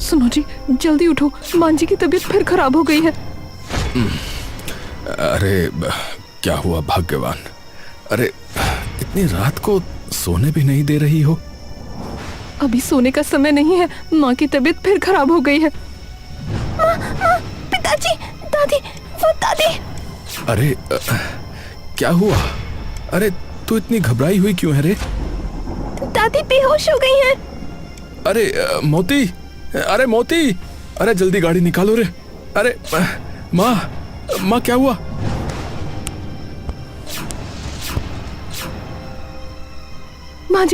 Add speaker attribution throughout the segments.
Speaker 1: सुनो जी, जल्दी उठो, मां जी की तबीयत फिर खराब हो गई है।
Speaker 2: अरे क्या हुआ भाग्यवान? अरे इतनी रात को सोने भी नहीं दे रही हो?
Speaker 1: अभी सोने का समय नहीं है, माँ की तबीयत फिर खराब हो गई है।
Speaker 3: पिताजी, दादी, वो दादी।
Speaker 2: अरे क्या हुआ? अरे तू इतनी घबराई हुई क्यों है रे?
Speaker 3: दादी बेहोश हो गई हैं।
Speaker 2: अरे मोती, अरे मोती, अरे जल्दी गाड़ी निकालो रे। अरे माँ क्या हुआ?
Speaker 1: माँ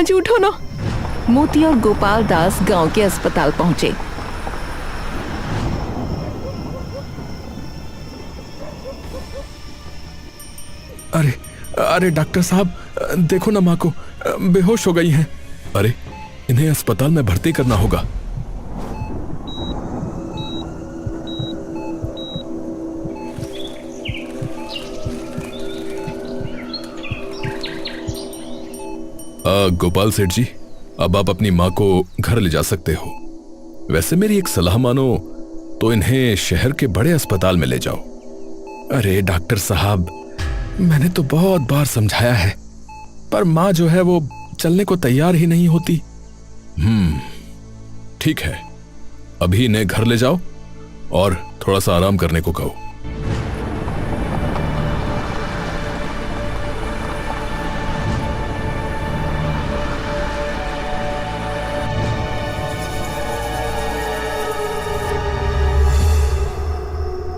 Speaker 1: जी उठो ना।
Speaker 3: मोती और गोपाल दास गांव के अस्पताल पहुंचे।
Speaker 2: अरे डॉक्टर साहब, देखो ना माँ को, बेहोश हो गई हैं। अरे इन्हें अस्पताल में भर्ती करना होगा। गोपाल सेठ जी, अब आप अपनी माँ को घर ले जा सकते हो। वैसे मेरी एक सलाह मानो तो इन्हें शहर के बड़े अस्पताल में ले जाओ। अरे डॉक्टर साहब, मैंने तो बहुत बार समझाया है, पर माँ जो है वो चलने को तैयार ही नहीं होती। ठीक है, अभी इन्हें घर ले जाओ और थोड़ा सा आराम करने को कहो।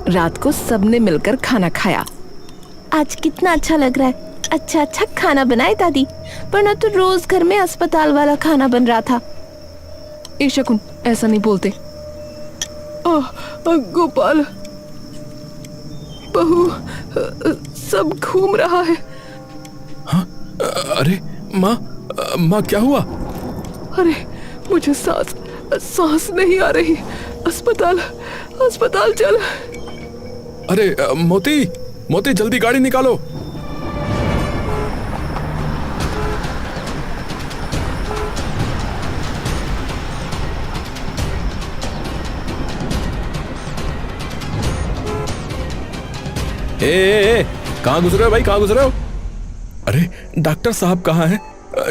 Speaker 3: रात को सबने मिलकर खाना खाया। आज कितना अच्छा लग रहा है। अच्छा अच्छा खाना बनाए दादी, पर न तो रोज घर में अस्पताल वाला खाना बन रहा था।
Speaker 1: ए शकुन, ऐसा नहीं बोलते। गोपाल, बहू सब घूम रहा है।
Speaker 2: हाँ? अरे माँ क्या हुआ?
Speaker 1: अरे मुझे सांस नहीं आ रही। अस्पताल चल।
Speaker 2: अरे मोती जल्दी गाड़ी निकालो। ए, कहाँ गुजरे हो भाई, कहाँ गुजरे हो? अरे डॉक्टर साहब कहाँ हैं?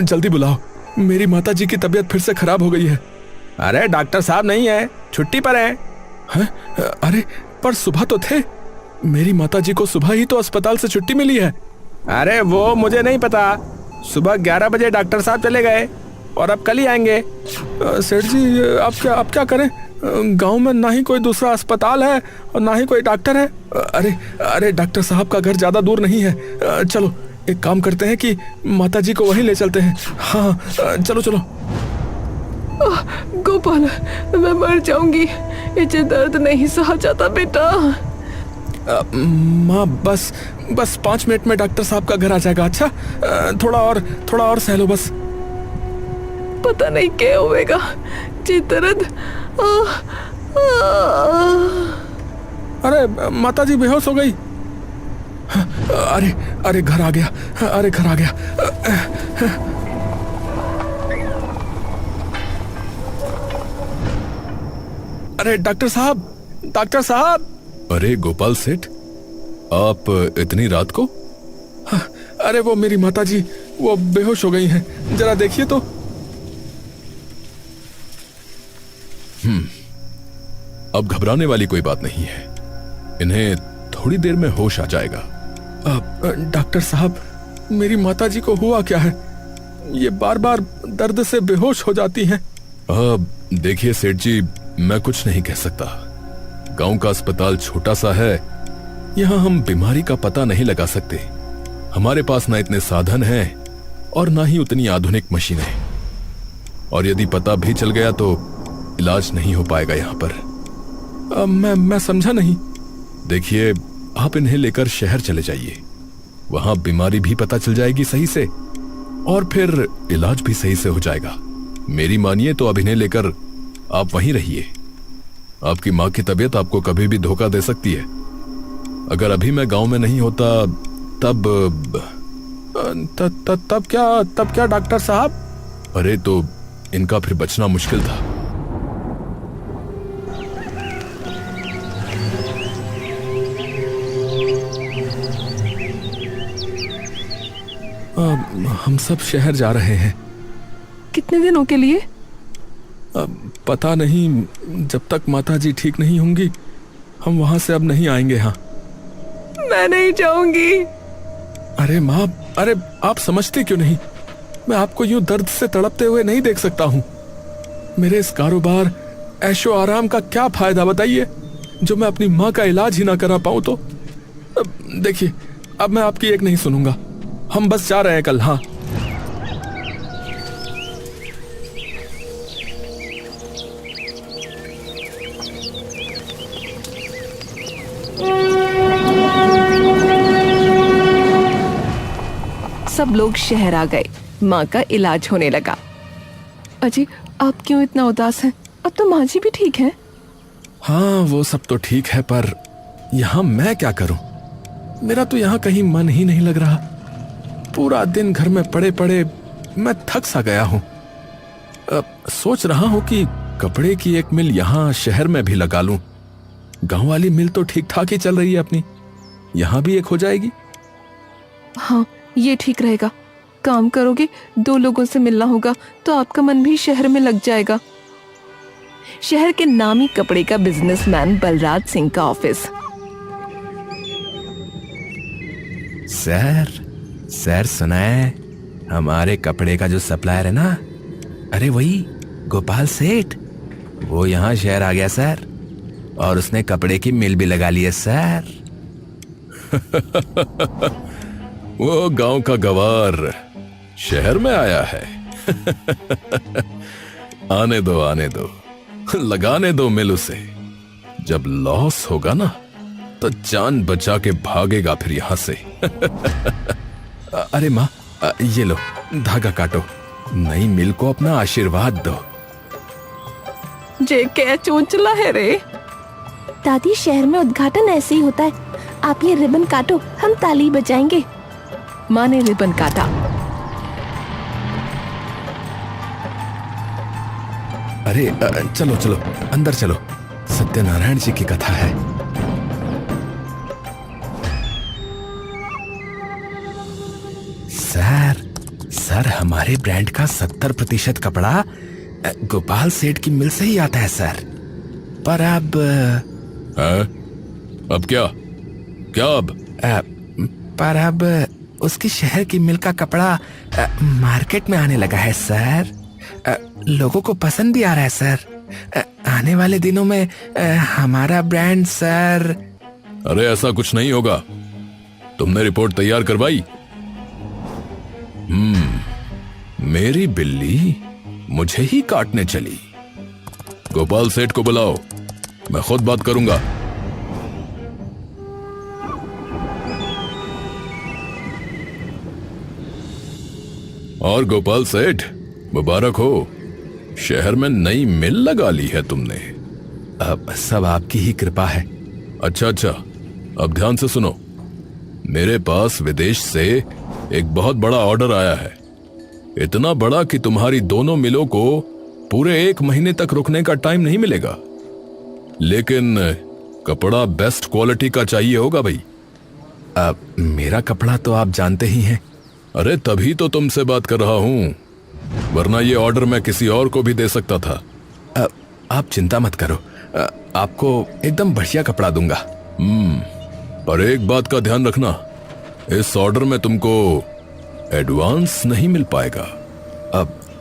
Speaker 2: जल्दी बुलाओ, मेरी माता जी की तबीयत फिर से खराब हो गई है।
Speaker 4: अरे डॉक्टर साहब नहीं है, छुट्टी पर है।
Speaker 2: हैं? अरे पर सुबह तो थे। मेरी माता जी को सुबह ही तो अस्पताल से छुट्टी मिली है।
Speaker 4: अरे वो मुझे नहीं पता, सुबह 11 बजे डॉक्टर साहब चले गए और अब कल ही आएंगे।
Speaker 2: सेठ जी, आप क्या करें? गांव में ना ही कोई दूसरा अस्पताल है और ना ही कोई डॉक्टर है। अरे डॉक्टर साहब का घर ज्यादा दूर नहीं है। चलो एक काम करते हैं कि माता जी को वहीं ले चलते हैं। हाँ चलो।
Speaker 1: गोपाल, मैं मर जाऊंगी, इसे दर्द नहीं सहा जाता बेटा।
Speaker 2: माँ बस 5 मिनट में डॉक्टर साहब का घर आ जाएगा। अच्छा थोड़ा और सह लो बस।
Speaker 1: पता नहीं क्या होएगा, जी दर्द।
Speaker 2: अरे माता जी बेहोश हो गई। अरे घर आ गया। अरे डॉक्टर साहब। अरे गोपाल सेठ, आप इतनी रात को? अरे वो मेरी माता जी वो बेहोश हो गई हैं, जरा देखिए तो। अब घबराने वाली कोई बात नहीं है, इन्हें थोड़ी देर में होश आ जाएगा। डॉक्टर साहब, मेरी माता जी को हुआ क्या है? ये बार बार दर्द से बेहोश हो जाती हैं। देखिए सेठ जी, मैं कुछ नहीं कह सकता। गांव का अस्पताल छोटा सा है, यहाँ हम बीमारी का पता नहीं लगा सकते। हमारे पास ना इतने साधन हैं और ना ही उतनी आधुनिक मशीनें, और यदि पता भी चल गया तो इलाज नहीं हो पाएगा यहाँ पर। मैं समझा नहीं। देखिए, आप इन्हें लेकर शहर चले जाइए, वहां बीमारी भी पता चल जाएगी सही से और फिर इलाज भी सही से हो जाएगा। मेरी मानिए तो अब इन्हें लेकर आप वहीं रहिए। आपकी माँ की तबीयत आपको कभी भी धोखा दे सकती है। अगर अभी मैं गांव में नहीं होता तब क्या डॉक्टर साहब? अरे तो इनका फिर बचना मुश्किल था। हम सब शहर जा रहे हैं।
Speaker 1: कितने दिनों के लिए?
Speaker 2: पता नहीं, जब तक माता जी ठीक नहीं होंगी हम वहां से अब नहीं आएंगे। हाँ,
Speaker 1: मैं नहीं जाऊंगी।
Speaker 2: अरे माँ, अरे आप समझते क्यों नहीं? मैं आपको यूं दर्द से तड़पते हुए नहीं देख सकता हूं। मेरे इस कारोबार ऐशो आराम का क्या फायदा बताइए, जो मैं अपनी माँ का इलाज ही ना करा पाऊं तो। देखिए, अब मैं आपकी एक नहीं सुनूंगा, हम बस जा रहे हैं कल। हाँ,
Speaker 3: सब लोग शहर आ गए। माँ का इलाज होने लगा।
Speaker 1: अजी, आप क्यों इतना उदास हैं? अब तो माँ जी भी ठीक है।
Speaker 2: हाँ, वो सब तो ठीक है, पर यहां मैं क्या करूं? मेरा तो यहां कहीं मन ही नहीं लग रहा। पूरा दिन घर में पड़े पड़े मैं थक सा गया हूं। सोच रहा हूं कि कपड़े की एक मिल यहां शहर में भी लगा लूं। गांव वाली मिल तो ठीक ठाक ही चल रही है अपनी, यहां भी एक हो जाएगी।
Speaker 1: हाँ, ये ठीक रहेगा। काम करोगे, 2 लोगों से मिलना होगा, तो आपका मन भी शहर में लग जाएगा।
Speaker 3: शहर के नामी कपड़े का बिजनेसमैन बलराज सिंह का ऑफिस।
Speaker 4: सर सुना है, हमारे कपड़े का जो सप्लायर है ना, अरे वही गोपाल सेठ, वो यहाँ शहर आ गया सर, और उसने कपड़े की मिल भी लगा ली है सर।
Speaker 2: वो गांव का गवार शहर में आया है। आने दो, लगाने दो मिल उसे। जब लॉस होगा ना तो जान बचा के भागेगा फिर यहां से। अरे माँ, ये लो धागा काटो, नई मिल को अपना आशीर्वाद दो।
Speaker 1: जे क्या चोंचला है रे।
Speaker 3: दादी, शहर में उद्घाटन ऐसे ही होता है। आप ये रिबन काटो, हम ताली बजाएंगे।
Speaker 1: माँ ने रिबन काटा।
Speaker 2: अरे चलो अंदर चलो, सत्यनारायण जी की कथा है।
Speaker 4: सर हमारे ब्रांड का 70% कपड़ा गोपाल सेठ की मिल से ही आता है सर। पर अब
Speaker 2: क्या अब?
Speaker 4: पर अब उसकी शहर की मिल का कपड़ा मार्केट में आने लगा है सर। लोगों को पसंद भी आ रहा है सर। आने वाले दिनों में हमारा ब्रांड सर।
Speaker 2: अरे ऐसा कुछ नहीं होगा, तुमने रिपोर्ट तैयार करवाई? मेरी बिल्ली मुझे ही काटने चली। गोपाल सेठ को बुलाओ, मैं खुद बात करूंगा। और गोपाल सेठ, मुबारक हो, शहर में नई मिल लगा ली है तुमने।
Speaker 4: अब सब आपकी ही कृपा है।
Speaker 2: अच्छा, अब ध्यान से सुनो। मेरे पास विदेश से एक बहुत बड़ा ऑर्डर आया है। इतना बड़ा कि तुम्हारी दोनों मिलों को पूरे 1 महीने तक रुकने का टाइम नहीं मिलेगा। लेकिन कपड़ा बेस्ट क्वालिटी का चाहिए होगा भाई।
Speaker 4: अब मेरा कपड़ा तो आप जानते ही हैं।
Speaker 2: अरे तभी तो तुमसे बात कर रहा हूं, वरना ये ऑर्डर मैं किसी और को भी दे सकता था।
Speaker 4: आप चिंता मत करो, आपको एकदम बढ़िया कपड़ा दूंगा।
Speaker 2: पर एक बात का ध्यान रखना, इस ऑर्डर में तुमको एडवांस नहीं मिल पाएगा।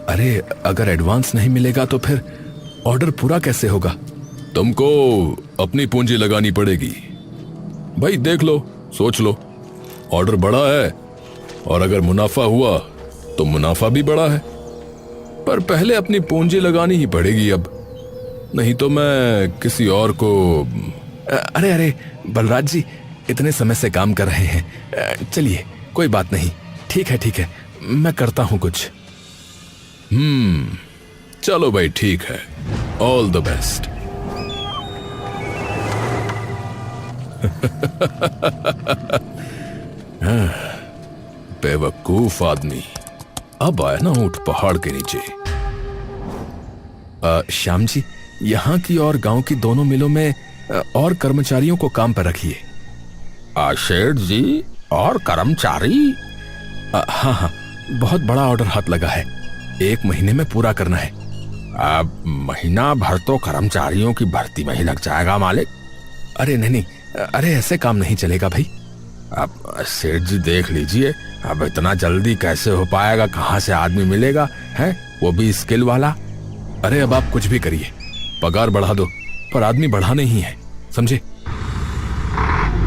Speaker 4: अरे अगर एडवांस नहीं मिलेगा तो फिर ऑर्डर पूरा कैसे होगा?
Speaker 2: तुमको अपनी पूंजी लगानी पड़ेगी भाई। देख लो, सोच लो, ऑर्डर बड़ा है और अगर मुनाफा हुआ तो मुनाफा भी बड़ा है, पर पहले अपनी पूंजी लगानी ही पड़ेगी अब, नहीं तो मैं किसी और को।
Speaker 4: अरे बलराज जी, इतने समय से काम कर रहे हैं, चलिए कोई बात नहीं, ठीक है, मैं करता हूं कुछ।
Speaker 2: चलो भाई, ठीक है, ऑल द बेस्ट। बेवकूफ आदमी, अब आया ना ऊंट पहाड़ के नीचे।
Speaker 4: श्याम जी, यहाँ की और गांव की दोनों मिलों में और कर्मचारियों को काम पर रखिए।
Speaker 5: सेठ जी, और कर्मचारी?
Speaker 2: हाँ हाँ, बहुत बड़ा ऑर्डर हाथ लगा है, 1 महीने में पूरा करना है। अब महीना भर तो कर्मचारियों की भर्ती में ही लग जाएगा मालिक। अरे नहीं, अरे ऐसे काम नहीं चलेगा भाई। अब सेठ जी देख लीजिए, अब इतना जल्दी कैसे हो पाएगा, कहाँ से आदमी मिलेगा है, वो भी स्किल वाला। अरे अब आप कुछ भी करिए, पगार बढ़ा दो, पर आदमी बढ़ाने ही है, समझे।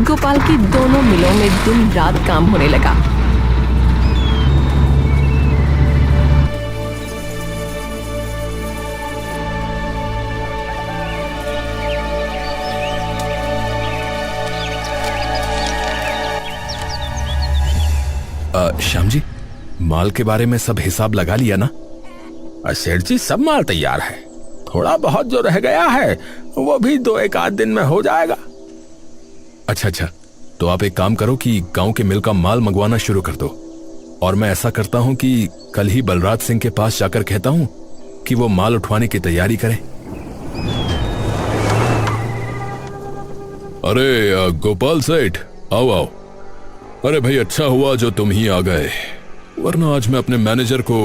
Speaker 3: गोपाल की दोनों मिलों में दिन रात काम होने लगा।
Speaker 2: श्याम जी, माल के बारे में सब हिसाब लगा लिया ना? सेठ जी सब माल तैयार है, थोड़ा बहुत जो रह गया है वो भी 2-1 आध दिन में हो जाएगा। अच्छा, तो आप एक काम करो कि गांव के मिल का माल मंगवाना शुरू कर दो, और मैं ऐसा करता हूं कि कल ही बलराज सिंह के पास जाकर कहता हूं कि वो माल उठवाने की तैयारी करें। अरे गोपाल सेठ, आओ। अरे भाई, अच्छा हुआ जो तुम ही आ गए, वरना आज मैं अपने मैनेजर को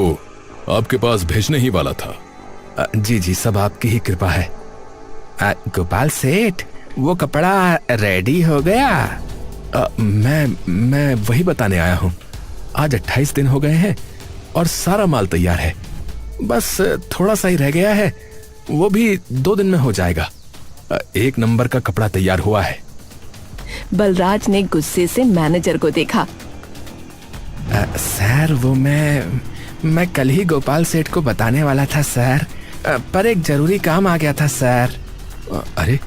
Speaker 2: आपके पास भेजने ही वाला था।
Speaker 4: जी, सब आपकी ही कृपा है। गोपाल सेठ, वो कपड़ा रेडी हो गया?
Speaker 2: मैं वही बताने आया हूं। आज 28 दिन हो गए हैं और सारा माल तैयार है, बस थोड़ा सा ही रह गया है, वो भी 2 दिन में हो जाएगा। 1 नंबर का कपड़ा तैयार हुआ है।
Speaker 3: बलराज ने गुस्से से मैनेजर को देखा।
Speaker 4: सर, वो मैं कल ही गोपाल सेठ को बताने वाला था सर, पर एक जरूरी काम आ गया था सर।
Speaker 2: अरे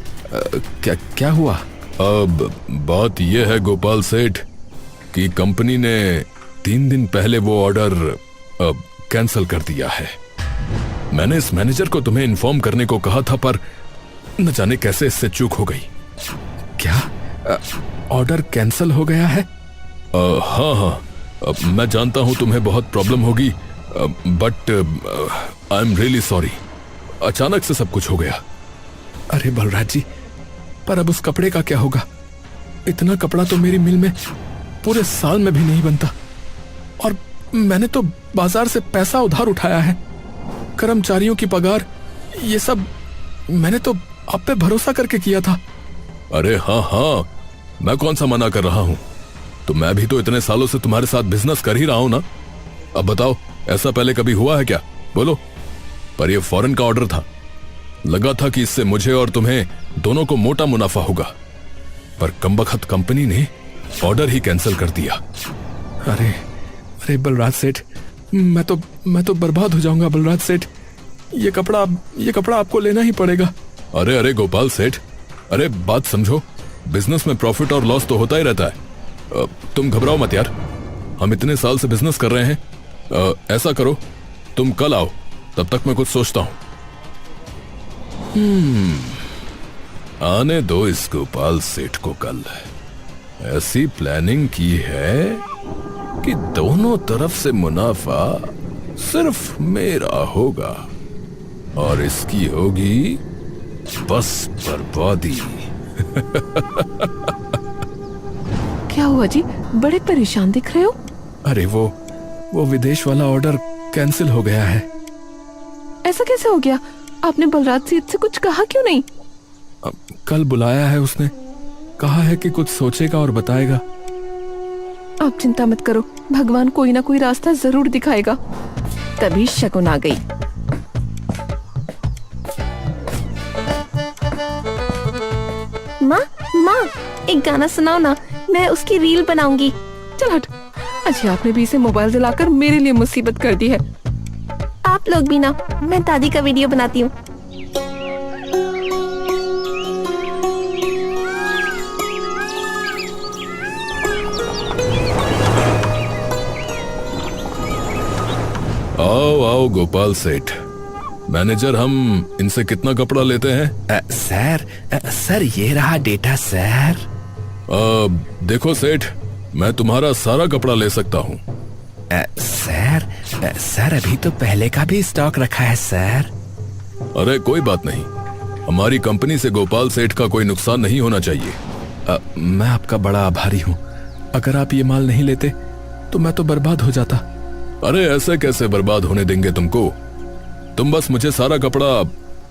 Speaker 2: क्या हुआ? अब बात यह है गोपाल सेठ कि कंपनी ने 3 दिन पहले वो ऑर्डर कैंसिल कर दिया है। मैंने इस मैनेजर को तुम्हें इन्फॉर्म करने को कहा था, पर न जाने कैसे इससे चूक हो गई।
Speaker 4: क्या ऑर्डर कैंसिल हो गया है?
Speaker 2: हाँ, मैं जानता हूं तुम्हें बहुत प्रॉब्लम होगी, but I am really sorry, अचानक से सब कुछ हो गया।
Speaker 4: अरे बलराज जी, पर अब उस कपड़े का क्या होगा? इतना कपड़ा तो मेरी मिल में पूरे साल में भी नहीं बनता, और मैंने तो बाजार से पैसा उधार उठाया है, कर्मचारियों की पगार, ये सब मैंने तो आप पे भरोसा करके किया था।
Speaker 2: अरे हाँ, मैं कौन सा मना कर रहा हूं, तो मैं भी तो इतने सालों से तुम्हारे साथ बिजनेस कर ही रहा हूं ना। अब बताओ, ऐसा पहले कभी हुआ है क्या? बोलो। पर यह फॉरेन का ऑर्डर था, लगा था कि इससे मुझे और तुम्हें दोनों को मोटा मुनाफा होगा, पर कमबख्त कंपनी ने ऑर्डर ही कैंसिल कर दिया।
Speaker 4: अरे बलराज सेठ, मैं तो बर्बाद हो जाऊंगा बलराज सेठ, ये कपड़ा आपको लेना ही पड़ेगा।
Speaker 2: अरे गोपाल सेठ, अरे बात समझो, बिजनेस में प्रॉफिट और लॉस तो होता ही रहता है। तुम घबराओ मत यार, हम इतने साल से बिजनेस कर रहे हैं। ऐसा करो, तुम कल आओ, तब तक मैं कुछ सोचता हूं। आने दो इस गोपाल सेठ को कल। ऐसी प्लानिंग की है कि दोनों तरफ से मुनाफा सिर्फ मेरा होगा, और इसकी होगी बस बर्बादी।
Speaker 3: क्या हुआ जी, बड़े परेशान दिख रहे हो?
Speaker 4: अरे वो विदेश वाला ऑर्डर कैंसिल हो गया है।
Speaker 3: ऐसा कैसे हो गया? आपने बलराज सेठ से कुछ कहा क्यों नहीं?
Speaker 4: कल बुलाया है उसने, कहा है कि कुछ सोचेगा और बताएगा।
Speaker 3: आप चिंता मत करो, भगवान कोई ना कोई रास्ता जरूर दिखाएगा। तभी शकुन आ गई। माँ, एक गाना सुनाओ ना, मैं उसकी रील बनाऊंगी।
Speaker 1: चल हट, अच्छा आपने भी इसे मोबाइल दिलाकर मेरे लिए मुसीबत कर दी है।
Speaker 3: आप लोग भी ना, मैं दादी का वीडियो बनाती हूँ।
Speaker 2: आओ गोपाल सेठ, मैनेजर, हम इनसे कितना कपड़ा लेते हैं?
Speaker 4: सर ये रहा डेटा सर।
Speaker 2: देखो सेठ, मैं तुम्हारा सारा कपड़ा ले सकता हूँ।
Speaker 4: सर अभी तो पहले का भी स्टॉक रखा है सर।
Speaker 2: अरे कोई बात नहीं, हमारी कंपनी से गोपाल सेठ का कोई नुकसान नहीं होना चाहिए।
Speaker 4: मैं आपका बड़ा आभारी हूँ। अगर आप ये माल नहीं लेते
Speaker 2: तो मैं तो बर्बाद हो जाता। अरे ऐसे कैसे बर्बाद होने देंगे तुमको? तुम बस मुझे सारा कपड़ा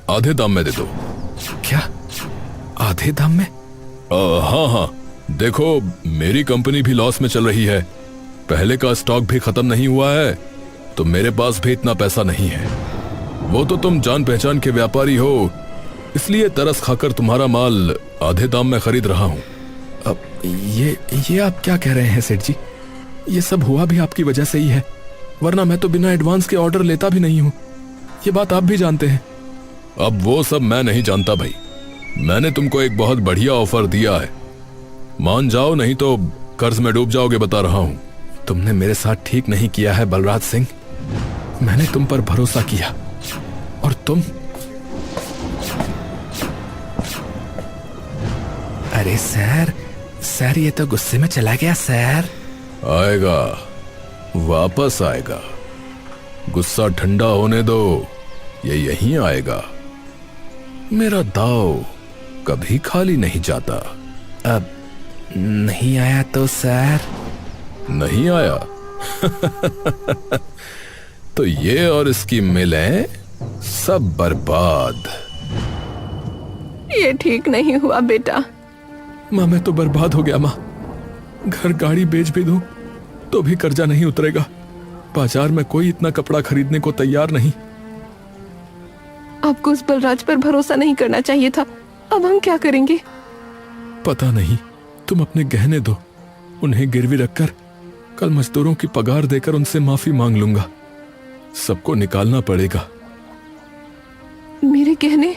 Speaker 2: आधे दाम में दे दो।
Speaker 4: क्या आधे दाम में?
Speaker 2: हाँ हाँ, देखो मेरी कंपनी भी लॉस में चल रही है, पहले का स्टॉक भी खत्म नहीं हुआ है, तो मेरे पास भी इतना पैसा नहीं है। वो तो तुम जान पहचान के व्यापारी हो, इसलिए तरस खाकर तुम्हारा माल आधे दाम में खरीद रहा हूं।
Speaker 4: अब ये आप क्या कह रहे हैं सेठ जी? ये सब हुआ भी आपकी वजह से ही है, वरना मैं तो बिना एडवांस के ऑर्डर लेता भी नहीं हूं। ये बात आप भी जानते हैं।
Speaker 2: अब वो सब मैं नहीं जानता भाई, मैंने तुमको एक बहुत बढ़िया ऑफर दिया है, मान जाओ नहीं तो कर्ज में डूब जाओगे, बता रहा हूं।
Speaker 4: तुमने मेरे साथ ठीक नहीं किया है बलराज सिंह। मैंने तुम पर भरोसा किया और तुम। अरे सर, ये तो गुस्से में चला गया सर।
Speaker 2: आएगा, वापस आएगा, गुस्सा ठंडा होने दो, ये यहीं आएगा। मेरा दाव कभी खाली नहीं जाता।
Speaker 4: अब नहीं आया तो सर?
Speaker 2: नहीं आया तो ये और इसकी मिलें सब बर्बाद।
Speaker 1: ये ठीक नहीं हुआ बेटा।
Speaker 4: माँ मैं तो बर्बाद हो गया माँ। घर गाड़ी बेच भी दूं तो भी कर्जा नहीं उतरेगा। बाजार में कोई इतना कपड़ा खरीदने को तैयार नहीं।
Speaker 1: आपको उस बलराज पर भरोसा नहीं करना चाहिए था। अब हम क्या करेंगे?
Speaker 4: पता नहीं, तुम अपने गहने दो, उन्हें गिरवी रखकर कल मजदूरों की पगार देकर उनसे माफी मांग लूंगा। सबको निकालना पड़ेगा।
Speaker 1: मेरे गहने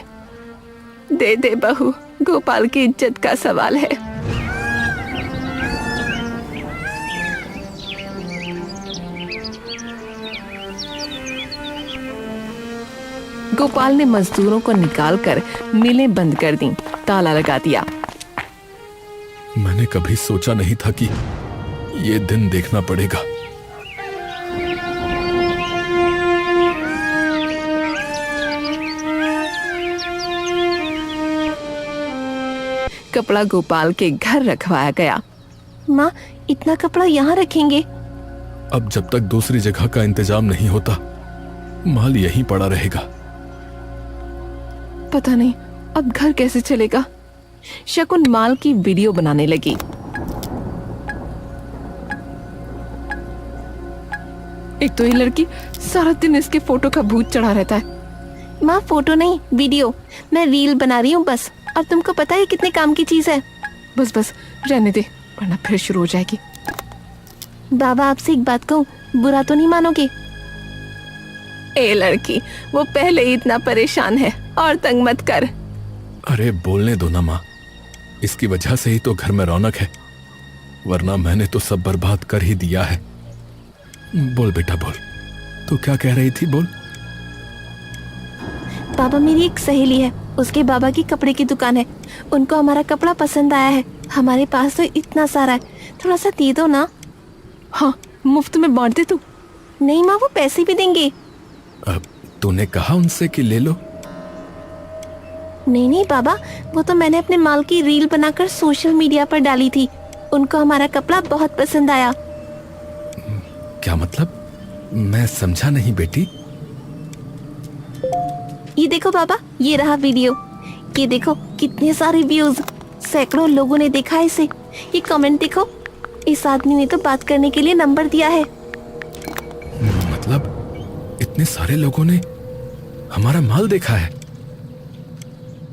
Speaker 1: दे दे बहू, गोपाल की इज्जत का सवाल है। गोपाल ने मजदूरों को निकालकर मिलें बंद कर दी, ताला लगा दिया।
Speaker 4: मैंने कभी सोचा नहीं था कि ये दिन देखना पड़ेगा।
Speaker 1: कपड़ा गोपाल के घर रखवाया गया। माँ, इतना कपड़ा यहाँ रखेंगे?
Speaker 4: अब जब तक दूसरी जगह का इंतजाम नहीं होता, माल यहीं पड़ा रहेगा।
Speaker 1: पता नहीं अब घर कैसे चलेगा। शकुन माल की वीडियो बनाने लगी। एक तो ये लड़की सारा दिन इसके फोटो का भूत चढ़ा रहता है। माँ फोटो नहीं, वीडियो। मैं रील बना रही हूँ बस। और तुमको पता है कितने काम की चीज है। बस बस रहने दे, वरना फिर शुरू हो जाएगी। बाबा आपसे एक बात कहूँ, बुरा तो नहीं मानोगे? ए लड़की, वो पहले ही इतना परेशान है और तंग मत कर।
Speaker 4: अरे बोलने दो ना माँ, इसकी वजह से ही तो घर में रौनक है, वरना मैंने तो सब बर्बाद कर ही दिया है। बोल बेटा बोल, तू क्या कह रही थी? बोल।
Speaker 3: पापा, मेरी एक सहेली है, उसके बाबा की कपड़े की दुकान है। उनको हमारा कपड़ा पसंद आया है। हमारे पास तो इतना सारा है, थोड़ा सा दे दो ना।
Speaker 1: हाँ, मुफ्त में बांट दे तू।
Speaker 3: नहीं माँ, वो पैसे भी देंगे।
Speaker 4: अब तूने कहा उनसे कि ले लो।
Speaker 3: नहीं बाबा, वो तो मैंने अपने माल की रील बनाकर सोशल मीडिया पर डाली थी। उनको हमारा कपड़ा बहुत पसंद आया।
Speaker 4: क्या मतलब? मैं समझा नहीं बेटी।
Speaker 3: ये देखो बाबा, ये रहा वीडियो। ये देखो कितने सारे व्यूज, सैकड़ों लोगों ने देखा है इसे। ये कमेंट देखो, इस आदमी ने तो बात करने के लिए नंबर दिया है।
Speaker 4: मतलब इतने सारे लोगों ने हमारा माल देखा है?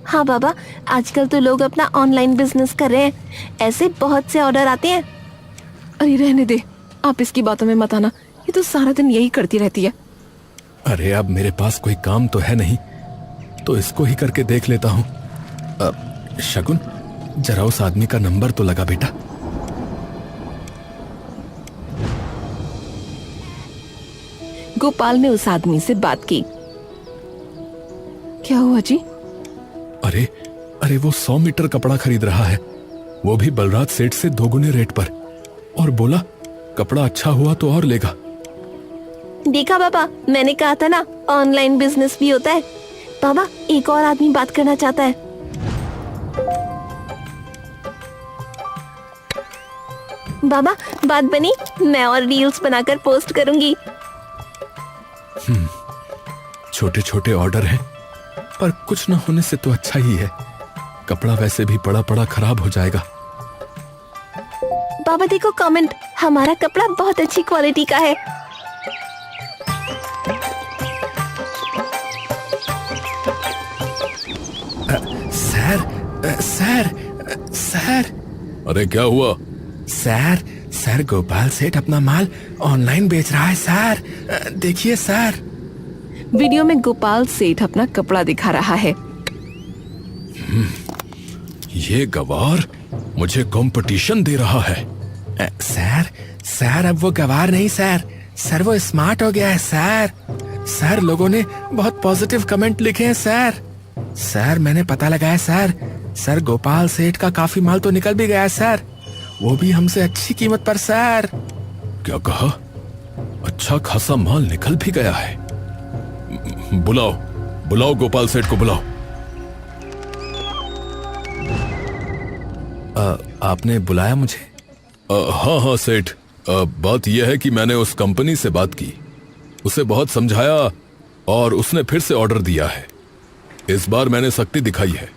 Speaker 3: हाँ बाबा, आजकल तो लोग अपना ऑनलाइन बिजनेस कर रहे हैं। ऐसे बहुत से ऑर्डर आते हैं।
Speaker 1: अरे रहने दे, आप इसकी बातों में मत आना। ये तो सारा दिन यही करती रहती है।
Speaker 4: अरे अब मेरे पास कोई काम तो है नहीं, तो इसको ही करके देख लेता हूँ। शकुन, जरा उस आदमी का नंबर तो लगा बेटा।
Speaker 1: गोपाल ने उस आदमी से बात की। क्या हुआ जी?
Speaker 4: अरे वो 100 मीटर कपड़ा खरीद रहा है, वो भी बलराज सेठ से 2 गुने रेट पर, और बोला कपड़ा अच्छा हुआ तो और लेगा।
Speaker 3: देखा बाबा, मैंने कहा था ना, ऑनलाइन बिजनेस भी होता है। बाबा, एक और आदमी बात करना चाहता है। बाबा बात बनी, मैं और रील्स बनाकर पोस्ट करूंगी।
Speaker 2: छोटे छोटे ऑर्डर हैं, पर कुछ न होने से तो अच्छा ही है। कपड़ा वैसे भी पड़ा पड़ा खराब हो जाएगा।
Speaker 3: बाबा देखो कमेंट, हमारा कपड़ा बहुत अच्छी क्वालिटी का है।
Speaker 4: सर सर
Speaker 2: अरे क्या हुआ?
Speaker 4: सर गोपाल सेठ अपना माल ऑनलाइन बेच रहा है सर। देखिए सर।
Speaker 1: वीडियो में गोपाल सेठ अपना कपड़ा दिखा रहा है।
Speaker 2: ये गवार मुझे कंपटीशन दे रहा है।
Speaker 4: सर अब वो गवार नहीं सर वो स्मार्ट हो गया है सर लोगों ने बहुत पॉजिटिव कमेंट लिखे हैं सर मैंने पता लगाया सर गोपाल सेठ का काफी माल तो निकल भी गया है सर, वो भी हमसे अच्छी कीमत पर सर।
Speaker 2: क्या कहा? अच्छा खासा माल निकल भी गया है। बुलाओ गोपाल सेठ को बुलाओ।
Speaker 4: आपने बुलाया मुझे?
Speaker 2: हाँ सेठ, बात यह है कि मैंने उस कंपनी से बात की, उसे बहुत समझाया और उसने फिर से ऑर्डर दिया है। इस बार मैंने सख्ती दिखाई है।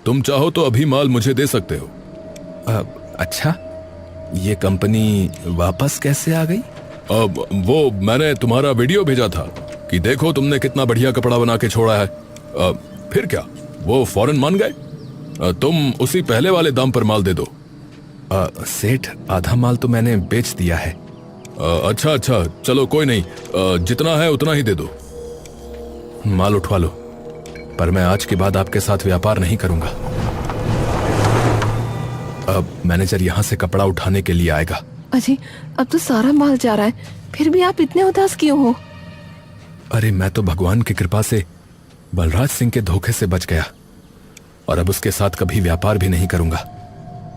Speaker 2: तुम चाहो तो अभी माल मुझे दे सकते हो।
Speaker 4: अच्छा, ये कंपनी वापस कैसे आ गई?
Speaker 2: वो मैंने तुम्हारा वीडियो भेजा था कि देखो तुमने कितना बढ़िया कपड़ा बना के छोड़ा है। फिर क्या, वो फौरन मान गए। तुम उसी पहले वाले दाम पर माल दे दो।
Speaker 4: सेठ आधा माल तो मैंने बेच दिया है।
Speaker 2: अच्छा चलो कोई नहीं, जितना है उतना ही दे दो।
Speaker 4: माल उठवा लो, पर मैं आज के बाद आपके साथ व्यापार नहीं करूंगा। अब मैनेजर यहाँ से कपड़ा उठाने के लिए आएगा।
Speaker 1: अजी अब तो सारा माल जा रहा है, फिर भी आप इतने उदास क्यों हो?
Speaker 4: अरे मैं तो भगवान की कृपा से बलराज सिंह के धोखे से बच गया और अब उसके साथ कभी व्यापार भी नहीं करूंगा।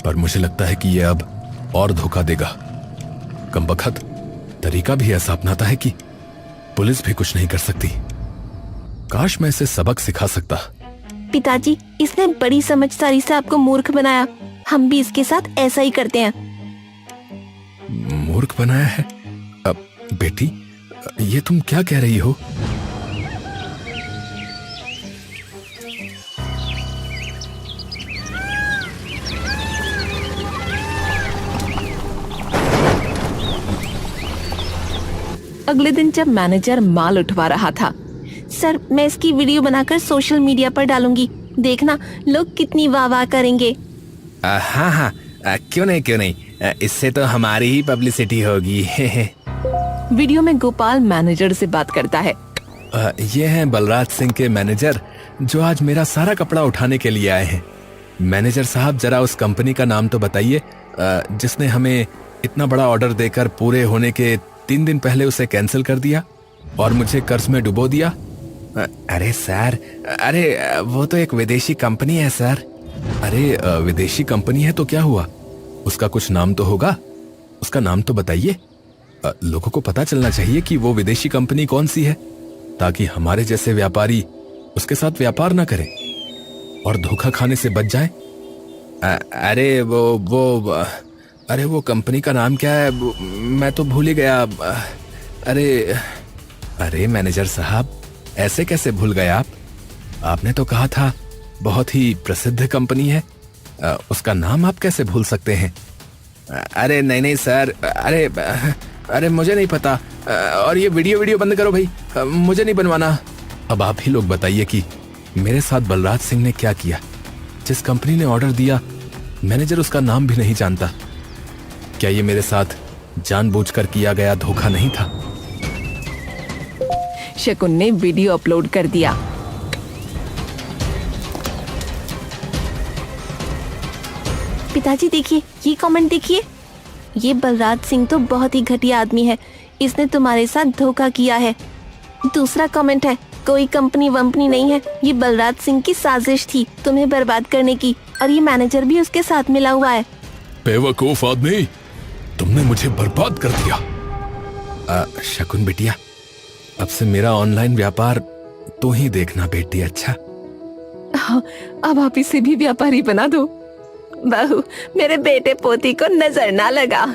Speaker 4: पर मुझे लगता है कि यह अब और धोखा देगा। कमबख्त तरीका भी ऐसा अपनाता है कि पुलिस भी कुछ नहीं कर सकती। काश मैं इसे सबक सिखा सकता।
Speaker 3: पिताजी, इसने बड़ी समझदारी से आपको मूर्ख बनाया। हम भी इसके साथ ऐसा ही करते हैं।
Speaker 4: मूर्ख बनाया है? अब बेटी, ये तुम क्या कह रही हो?
Speaker 1: अगले दिन जब मैनेजर माल उठवा रहा था,
Speaker 3: सर मैं इसकी वीडियो बनाकर सोशल मीडिया पर डालूंगी, देखना लोग कितनी वाह वाह करेंगे।
Speaker 4: हाँ, क्यों नहीं, इससे तो हमारी ही पब्लिसिटी होगी।
Speaker 1: वीडियो में गोपाल मैनेजर से बात करता है।
Speaker 4: ये हैं बलराज सिंह के मैनेजर, जो आज मेरा सारा कपड़ा उठाने के लिए आए हैं। मैनेजर साहब, जरा उस कंपनी का नाम तो बताइए जिसने हमें इतना बड़ा ऑर्डर देकर पूरे होने के 3 दिन पहले उसे कैंसिल कर दिया और मुझे कर्ज में डुबो दिया। अरे सर, अरे वो तो एक विदेशी कंपनी है सर। अरे विदेशी कंपनी है तो क्या हुआ, उसका कुछ नाम तो होगा, उसका नाम तो बताइए। लोगों को पता चलना चाहिए कि वो विदेशी कंपनी कौन सी है, ताकि हमारे जैसे व्यापारी उसके साथ व्यापार ना करें और धोखा खाने से बच जाए। अरे वो कंपनी का नाम क्या है, मैं तो भूल ही गया। अरे मैनेजर साहब, ऐसे कैसे भूल गए आप? आपने तो कहा था बहुत ही प्रसिद्ध कंपनी है, उसका नाम आप कैसे भूल सकते हैं? अरे नहीं सर, अरे मुझे नहीं पता। और ये वीडियो बंद करो भाई, मुझे नहीं बनवाना। अब आप ही लोग बताइए कि मेरे साथ बलराज सिंह ने क्या किया। जिस कंपनी ने ऑर्डर दिया, मैनेजर उसका नाम भी नहीं जानता। क्या ये मेरे साथ जानबूझकर किया गया धोखा नहीं था?
Speaker 1: शकुन ने वीडियो अपलोड कर दिया।
Speaker 3: पिताजी देखिए, ये कमेंट देखिए। ये बलराज सिंह तो बहुत ही घटिया आदमी है, इसने तुम्हारे साथ धोखा किया है। दूसरा कमेंट है, कोई कंपनी वंपनी नहीं है, ये बलराज सिंह की साजिश थी तुम्हें बर्बाद करने की, और ये मैनेजर भी उसके साथ मिला हुआ है।
Speaker 2: बेवकूफ आदमी, तुमने मुझे बर्बाद कर दिया।
Speaker 4: शकुन बिटिया, अब से मेरा ऑनलाइन व्यापार तो ही देखना बेटी। अच्छा
Speaker 1: हाँ, अब आप इसे भी व्यापारी बना दो। बहू मेरे बेटे पोती को नजर ना लगा।